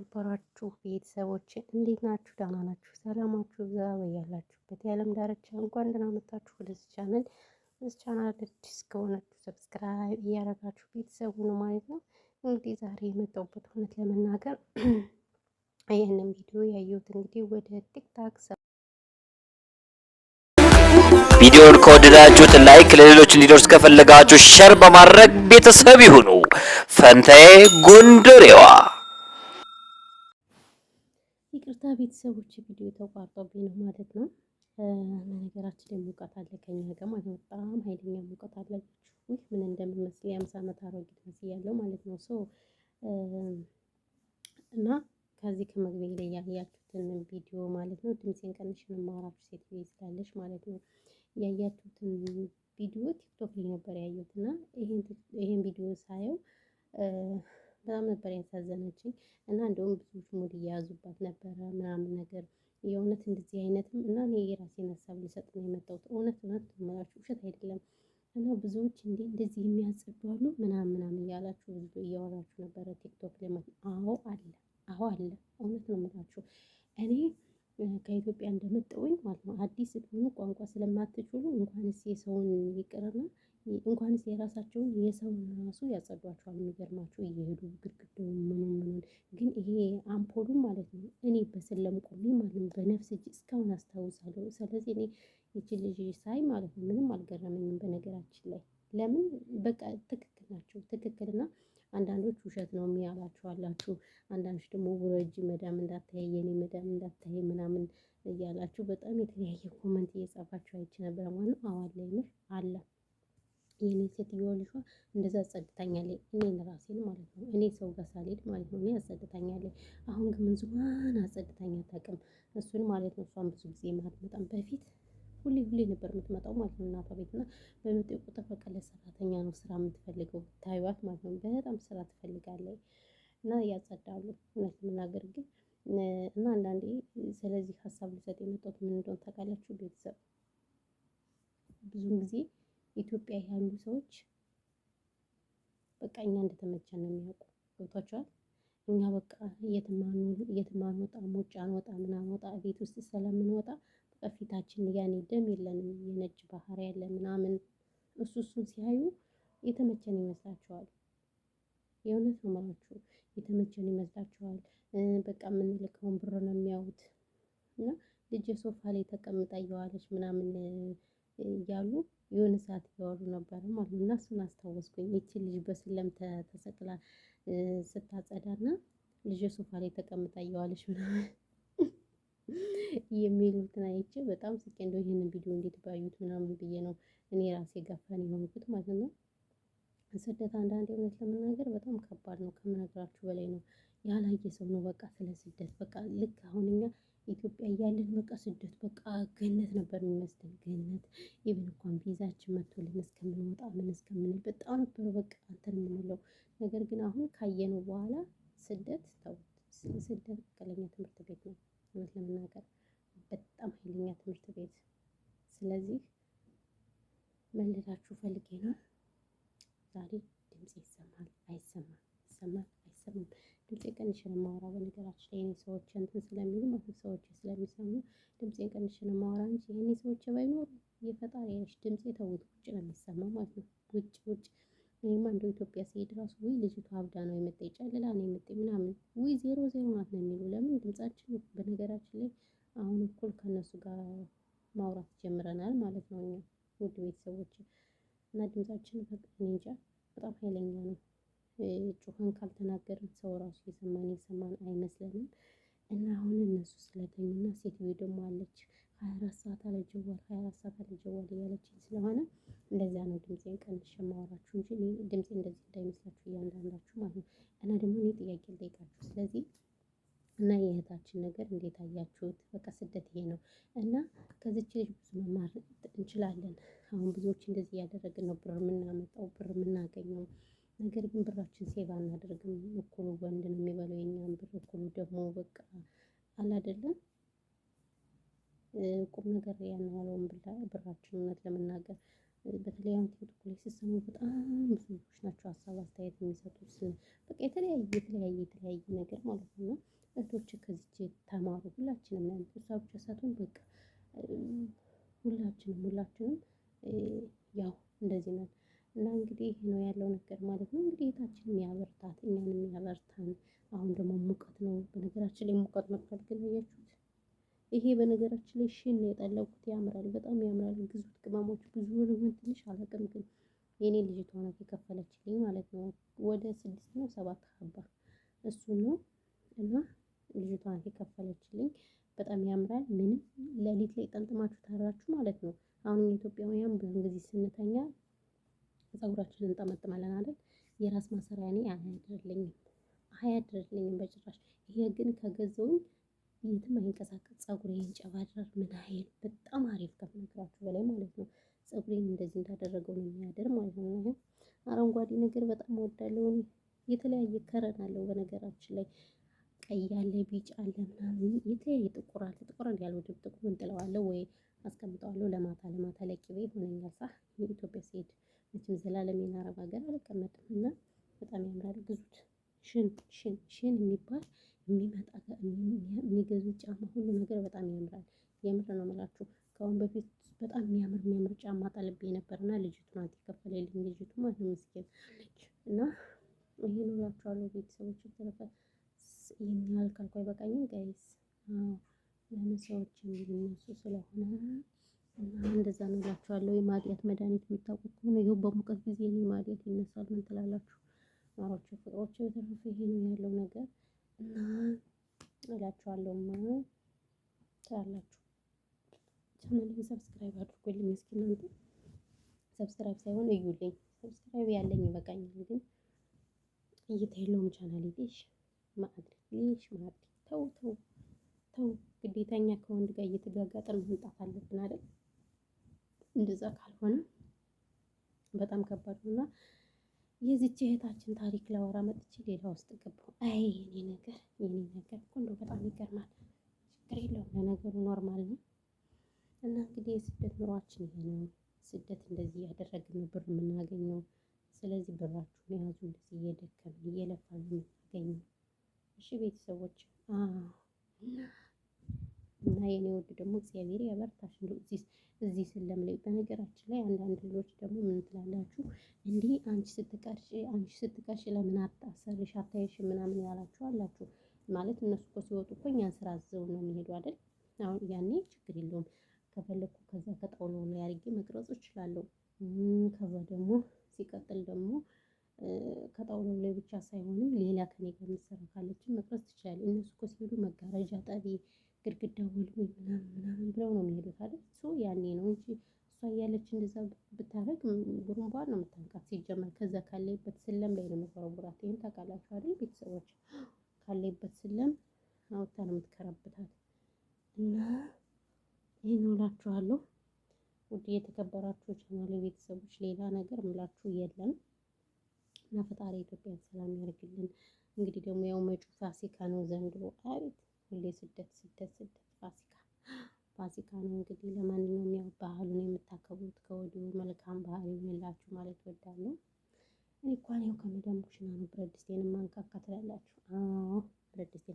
የተከበራችሁ ቤተሰቦች እንዴት ናችሁ? ደህና ናችሁ? ሰላማችሁ ዛ በያላችሁበት የዓለም ዳርቻ እንኳን ደህና መጣችሁ ወደዚህ ቻናል። በዚህ ቻናል አዲስ ከሆናችሁ ሰብስክራይብ እያደረጋችሁ ቤተሰቡ ነው ማለት ነው። እንግዲህ ዛሬ የመጣሁበት እውነት ለመናገር ይህንን ቪዲዮ ያየሁት እንግዲህ ወደ ቲክታክ ቪዲዮውን ከወደዳችሁት ላይክ፣ ለሌሎች እንዲደርስ ከፈለጋችሁ ሸር በማድረግ ቤተሰብ ይሁኑ። ፈንታዬ ጎንደሬዋ። ይቅርታ ቤተሰቦች ቪዲዮ ተቋርጦብኝ ነው ማለት ነው። በነገራችን ላይ ሙቀት አለ ከኛ ጋር ማለት ነው። በጣም ኃይለኛ ሙቀት አለ። ምን እንደምመስል የ50 ዓመት አሮጊት መስያለሁ ማለት ነው። እና ከዚህ ከመግቢያ ላይ ያያችሁትን ቪዲዮ ማለት ነው ድምፄን ቀንሼ ነው የማወራችሁ ሴትዮ ስላለች ማለት ነው። ያያችሁትን ቪዲዮ ቲክቶክ ላይ ነበር ያየሁት እና ይሄን ቪዲዮ ሳየው በጣም ነበር ያሳዘነችኝ እና እንደውም ብዙዎች ሙድ እየያዙባት ነበረ ምናምን ነገር የእውነት እንደዚህ አይነትም እና እኔ የራሴን ሀሳብ ልሰጥ ነው የመጣሁት። እውነት እምላችሁ ውሸት አይደለም። እና ብዙዎች እንደዚህ የሚያጽዱ አሉ ምናምን እያላችሁ ብዙ እያወራችሁ ነበረ ቲክቶክ ላይ ማለት ነው። አዎ አለ እውነት ነው የምላችሁ። እኔ ከኢትዮጵያ እንደመጣሁኝ ማለት ነው አዲስ ስትሆኑ ቋንቋ ስለማትችሉ እንኳንስ የሰውን ይቅርና እንኳንስ የራሳቸውን የሰውን ራሱ ያጸዷቸዋል። የሚገርማችሁ እየሄዱ ግድግዳውን ምኑን ግን ይሄ አምፖሉ ማለት ነው እኔ በሰለምኩኝ ማለት ነው በነፍስ እጅ እስካሁን አስታውሳለሁ። ስለዚህ እኔ ይቺ ልጅ ሳይ ማለት ነው ምንም አልገረመኝም በነገራችን ላይ። ለምን በቃ ትክክል ናቸው። ትክክልና አንዳንዶች ውሸት ነው የሚያላችሁ አላችሁ። አንዳንዶች ደግሞ ውረጅ መዳም እንዳታይ የኔ መዳም እንዳታይ ምናምን እያላችሁ በጣም የተለያየ ኮመንት እየጻፋችሁ አይቼ ነበር ማለት ነው። አዎ አለ ይምር አለ። የኔ ሴትዮ ልጇ እንደዛ አጸድታኛለች እኔን ራሴን ማለት ነው። እኔ ሰው ጋር ሳልሄድ ማለት ነው እኔ አጸድታኛለች። አሁን ግን ምን ዝማን አጸድታኝ አታውቅም። እሱን ማለት ነው እሷን ብዙ ጊዜ ማትመጣም በፊት ሁሌ ነበር የምትመጣው ማለት ነው እናቷ ቤት እና በመጣው ቁጥር በቃ ለሰራተኛ ነው ስራ የምትፈልገው ታይዋት ማለት ነው። በጣም ስራ ትፈልጋለች እና ያጸዳሉ እውነት መናገር ግን እና አንዳንዴ ስለዚህ ሀሳብ ልሰጥ የመጣሁት ምን እንደሆነ ታውቃላችሁ ቤተሰብ ብዙ ጊዜ ኢትዮጵያ ያሉ ሰዎች በቃ እኛ እንደተመቸን ነው የሚያውቁ ገብቷቸዋል። እኛ በቃ የትም አንወጣ ሙጭ አንወጣ ምን አንወጣ ቤት ውስጥ ስለምንወጣ በፊታችን ያኔ ደም የለንም የነጭ ባህሪ ያለ ምናምን እሱን ሲያዩ የተመቸን ይመስላቸዋል። የእውነት ነው የምላችሁ የተመቸን ይመስላቸዋል። በቃ የምንልከውን ብር ነው የሚያዩት እና ልጄ ሶፋ ላይ ተቀምጣ እየዋለች ምናምን እያሉ የሆነ ሰዓት እያወሩ ነበር ማለት ነው። እና እሱን አስታወስኩኝ ይቺ ልጅ በስለም ተሰቅላ ስታጸዳና ልጄ ሶፋ ላይ ተቀምጣ እየዋለች ምናምን የሚሉትን አይቼ በጣም ስቄ እንደው ይሄንን ቪዲዮ እንዴት ባዩት ምናምን ብዬ ነው እኔ ራሴ ገፋን የሆንኩት ማለት ነው። ስደት አንዳንዴ እውነት ለመናገር በጣም ከባድ ነው ከምነግራችሁ በላይ ነው። ያላየ ሰው ነው በቃ ስለ ስደት በቃ ልክ አሁን እኛ ኢትዮጵያ እያለን በቃ ስደት በቃ ገነት ነበር የሚመስለን ገነት። ኢቭን እንኳን ቪዛችን መጥቶልን እስከምንወጣ ምን እስከምንል በጣም ነበር በቃ እንትን የምንለው። ነገር ግን አሁን ካየነው በኋላ ስደት ተውት። ስደት ትክክለኛ ትምህርት ቤት ነው እውነት ለመናገር በጣም ኃይለኛ ትምህርት ቤት። ስለዚህ ምን ልላችሁ ፈልጌ ነው ዛሬ ድምጽ ይሰማል አይሰማም ድምፄ ቀንሼ ነው የማወራው። በነገራችን ላይ የኔ ሰዎች እንትን ስለሚሉ ማለት ሰዎች ስለሚሰሙ ድምፄን ቀንሼ ነው የማወራው እንጂ የኔ ሰዎች ባይኖሩ የፈጣሪ ነሽ ድምፄ ተውት ውጭ ነው የሚሰማው ማለት ነው። ውጭ እኔማ እንደው ኢትዮጵያ ስሄድ ራሱ ውይ ልጅቷ አብዳ ነው የመጣች ጨልላ ነው የመጣች ምናምን ውይ 00 ናት ነው የሚሉ። ለምን ድምጻችን በነገራችን ላይ አሁን እኩል ከነሱ ጋር ማውራት ጀምረናል ማለት ነው። እኛ ውድ ቤተሰቦች እና ድምጻችን በቃ እንጃ በጣም ኃይለኛ ነው። ጮኸን ካልተናገርን ሰው ራሱ የሰማን አይመስለንም። እና አሁን እነሱ ስለተኙና ሴትዮ ደግሞ አለች 24 ሰዓት አለጀዋል እያለችኝ ስለሆነ እንደዛ ነው ድምፄን ቀንሼ የማወራችሁ እንጂ እኔ ድምፄ እንደዚህ እንዳይመስላችሁ እያንዳንዳችሁ ማለት ነው። እና ደግሞ እኔ ጥያቄ ልጠይቃችሁ ስለዚህ እና የእህታችን ነገር እንዴት አያችሁት? በቃ ስደት ይሄ ነው እና ከዚች ልጅ ብዙ መማር እንችላለን። አሁን ብዙዎች እንደዚህ እያደረግን ነው ብር የምናመጣው ብር የምናገኘው። ነገር ግን ብራችን ሴቭ አናደርግም። እኩሉ ወንድ ነው የሚበላው የኛን ብር እኩሉ ደግሞ በቃ አላደለም ቁም ነገር ያንዋለውን ብራችን እውነት ለመናገር በተለይ አሁን ቲክቶክ ላይ ሲሰሙ በጣም ብዙ ልጆች ናቸው ሀሳብ አስተያየት የሚሰጡት። በቃ የተለያየ ነገር ማለት ነው። እህቶች ከዚች ተማሩ ሁላችንም ነን። እሷ ብቻ ሳትሆን በቃ ሁላችንም ያው እንደዚህ ነን። እና እንግዲህ ይሄ ነው ያለው ነገር ማለት ነው። እንግዲህ እህታችንን ያበርታት እኛንም ያበርታን። አሁን ደግሞ ሙቀት ነው በነገራችን ላይ ሙቀት መጥቷል። ግን አያችሁት? ይሄ በነገራችን ላይ ሽን ነው የጠለብኩት። ያምራል፣ በጣም ያምራል። ግዙት ቅመሞች ብዙ ምን ትንሽ አላውቅም፣ ግን የኔ ልጅቷ ናት የከፈለችልኝ ማለት ነው። ወደ 6 ነው 7 ሀባ እሱን ነው እና ልጅቷ ናት የከፈለችልኝ። በጣም ያምራል። ምንም ሌሊት ላይ ጠምጥማችሁ ታራችሁ ማለት ነው። አሁን ኢትዮጵያውያን ብዙ ጊዜ ስንተኛ ፀጉራችንን እንጠመጥማለን አይደል? የራስ ማሰሪያ እኔ አያድርልኝም በጭራሽ። ይሄ ግን ከገዛውኝ የትም አይንቀሳቀስ። ፀጉሬን ይንጨባረር ምን አይል በጣም አሪፍ ከምነግራችሁ በላይ ማለት ነው። ፀጉሬን እንደዚህ እንዳደረገው ነው የሚያደር ማለት ነው። አረንጓዴ ነገር በጣም እወዳለሁ እኔ። የተለያየ ከረን አለው በነገራችን ላይ ቀይ አለ፣ ቢጫ አለ፣ ምናምን የተለያየ ጥቁር አለ። ጥቁር ያልወድም ጥቁር እንጥለዋለሁ ወይ አስቀምጠዋለሁ ለማታ ለቅቤ ይሆነኛል። ሳ የኢትዮጵያ ስሄድ መቼም ዘላለሜን አረብ ሀገር አልቀመጥም እና በጣም ያምራል። ግዙት። ሽን የሚባል የሚመጣ የሚገዙት ጫማ ሁሉ ነገር በጣም ያምራል። የምር ነው የምላችሁ። ከአሁን በፊት በጣም የሚያምር ጫማ ጠልቤ ነበርና ልጅቱ ናት የከፈለልኝ። ልጅቱ ማለት ነው ምስኪን ልጅ እና ይሄን እላችኋለሁ ቤተሰቦች። ተረፈ ይሄን ያህል ካልኩ አይበቃኝም ጋይስ። ለምን ሰዎች የሚነሱ ስለሆነ እና እንደዛ ነው እላችኋለሁ። የማዲያት መድኃኒት የምታውቁት ከሆነ ይኸው በሙቀት ጊዜ እኔ ማዲያት ይነሳል። ምን ትላላችሁ? ማሮቼ ፍቅሮቼ፣ በተረፈ ይሄ ነው ያለው ነገር እና እላችኋለሁማ ትላላችሁ። ቻናሌን ሰብስክራይብ አድርጉልኝ እስኪ እናንተ። ሰብስክራይብ ሳይሆን እዩልኝ። ሰብስክራይብ ያለኝ ይበቃኛል፣ ግን እይታ የለውም ቻናሌ። ዲሽ ማድረግ ተው። ግዴታኛ ከወንድ ጋር እየተጋጋጠን መምጣት አለብን አይደል? እንደዛ ካልሆነ በጣም ከባድ ነው። እና የዚች እህታችን ታሪክ ላወራ መጥቼ ሌላ ውስጥ ገባሁ። አይ የኔ ነገር እኮ እንደው በጣም ይገርማል። ችግር የለውም ለነገሩ ኖርማል ነው። እና እንግዲህ የስደት ኑሯችን ይሄ ነው። ስደት እንደዚህ እያደረግን ነው ብር የምናገኘው። ስለዚህ ብራችሁን ያዙ። እንደዚህ እየደከምን እየለፋን የምናገኘው። እሺ ቤተሰቦች። እና የኔ ውድ ደግሞ እግዚአብሔር ያበርታሽ። እዚህ ስለም ላይ በነገራችን ላይ አንዳንድ ልጆች ደግሞ ምን ትላላችሁ? እንዲህ አንቺ ስትቀርሽ ለምን አታሰርሽ አታይሽ ምናምን ያላችሁ አላችሁ። ማለት እነሱ እኮ ሲወጡ እኮ እኛን ስራ አዘው ነው የሚሄዱ አይደል? አሁን ያኔ ችግር የለውም። ከፈለኩ ከዛ ከጣውላው ላይ አድርጌ መቅረጽ እችላለሁ። ከዛ ደግሞ ሲቀጥል ደግሞ ከጣውላው ላይ ብቻ ሳይሆንም ሌላ ከኔ ጋር የምትሰራ ካለችን መቅረጽ ትችላለች። እነሱ እኮ ሲሄዱ መጋረጃ ጠቢ፣ ግድግዳ ወልወይ ምናምን ብለው ነው የሚሄዱት አይደል? ያኔ ነው እንጂ እሷ እያለች እንደዛ ብታረግ ጉሩምቧን ነው የምታንቃት ሲጀመር። ከዛ ካለይበት ስለም ላይ ነው የምትወረውራት። ይሄን ታውቃላችሁ አይደል ቤተሰቦች? ካለይበት ስለም አውጥታ ነው የምትከረብታት። እና ይሄን እላችኋለሁ ውድ የተከበራችሁ ቻናሌ ቤተሰቦች። ሌላ ነገር ምላችሁ የለም። እና ፈጣሪ ኢትዮጵያን ሰላም ያደርግልን። እንግዲህ ደግሞ ያው መጪው ፋሲካ ነው ዘንድሮ። አቤት ሁሌ ስደት ፋሲካ ነው እንግዲህ። ለማንኛውም ያው ባህሉን የምታከብሩት ከወዲሁ መልካም ባህል ይሁንላችሁ ማለት እወዳለሁ። እኔ እንኳን ያው ከመዳም ኩሽና ነው ብረት ድስቴን ማንካካ ትላላችሁ። አዎ ብረት ድስቴን